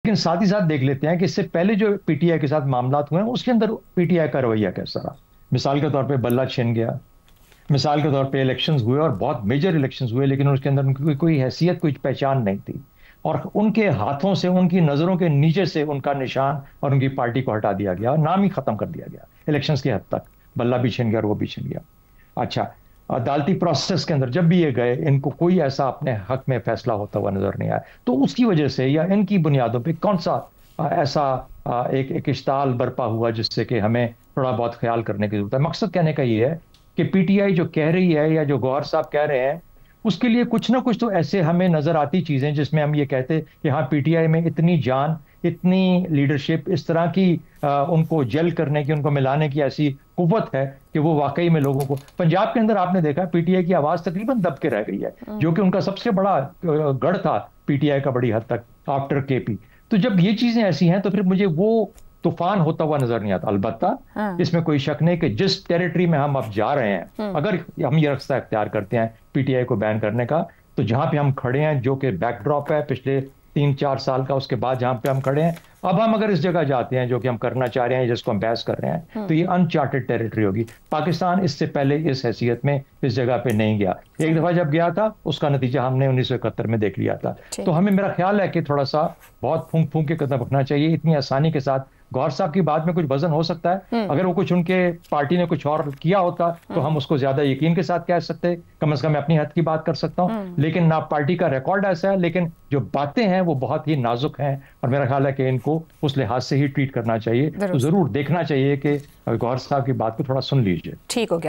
लेकिन साथ ही साथ देख लेते हैं कि इससे पहले जो पीटीआई के साथ मामला हुए हैं उसके अंदर पीटीआई का रवैया कैसा रहा। मिसाल के तौर पे बल्ला छिन गया, मिसाल के तौर पे इलेक्शंस हुए और बहुत मेजर इलेक्शंस हुए, लेकिन उसके अंदर उनकी कोई हैसियत, कोई पहचान नहीं थी, और उनके हाथों से, उनकी नजरों के नीचे से उनका निशान और उनकी पार्टी को हटा दिया गया और नाम ही खत्म कर दिया गया इलेक्शंस की हद तक। बल्ला भी छिन गया और वो भी छिन गया। अच्छा, अदालती प्रोसेस के अंदर जब भी ये गए, इनको कोई ऐसा अपने हक में फैसला होता हुआ नजर नहीं आया। तो उसकी वजह से या इनकी बुनियादों पे कौन सा ऐसा एक इश्ताल बरपा हुआ जिससे कि हमें थोड़ा बहुत ख्याल करने की जरूरत है। मकसद कहने का ये है कि पीटीआई जो कह रही है या जो गौहर साहब कह रहे हैं, उसके लिए कुछ ना कुछ तो ऐसे हमें नजर आती चीजें जिसमें हम ये कहते कि हाँ, पीटीआई में इतनी जान, इतनी लीडरशिप, इस तरह की उनको जेल करने की, उनको मिलाने की ऐसी कुव्वत है कि वो वाकई में लोगों को। पंजाब के अंदर आपने देखा पीटीआई की आवाज तकरीबन दब के रह गई है, जो कि उनका सबसे बड़ा गढ़ था पीटीआई का बड़ी हद तक आफ्टर केपी। तो जब ये चीजें ऐसी हैं तो फिर मुझे वो तूफान होता हुआ नजर नहीं आता। अलबत्ता हाँ। इसमें कोई शक नहीं कि जिस टेरिटरी में हम अब जा रहे हैं, हम्म। अगर हम ये रास्ता इख्तियार करते हैं पीटीआई को बैन करने का, तो जहां पे हम खड़े हैं, जो कि बैकड्रॉप है पिछले 3-4 साल का, उसके बाद जहां पे हम खड़े हैं, अब हम अगर इस जगह जाते हैं जो कि हम करना चाह रहे हैं, जिसको हम बहस कर रहे हैं, तो ये अनचार्टेड टेरिटरी होगी। पाकिस्तान इससे पहले इस हैसियत में इस जगह पे नहीं गया। एक सही। दफा जब गया था उसका नतीजा हमने 1971 में देख लिया था। तो ठीक है। हमें, मेरा ख्याल है कि थोड़ा सा बहुत फूंक फूंक के कदम रखना चाहिए। इतनी आसानी के साथ गौर साहब की बात में कुछ वजन हो सकता है, हम्म। अगर वो कुछ उनके पार्टी ने कुछ और किया होता तो हम उसको ज्यादा यकीन के साथ कह सकते, कम से कम मैं अपनी हद की बात कर सकता हूं। हम्म। लेकिन ना पार्टी का रिकॉर्ड ऐसा है, लेकिन जो बातें हैं वो बहुत ही नाजुक हैं, और मेरा ख्याल है कि इनको उस लिहाज से ही ट्रीट करना चाहिए। तो जरूर। जरूर देखना चाहिए कि गौर साहब की बात को थोड़ा सुन लीजिए। ठीक हो गया।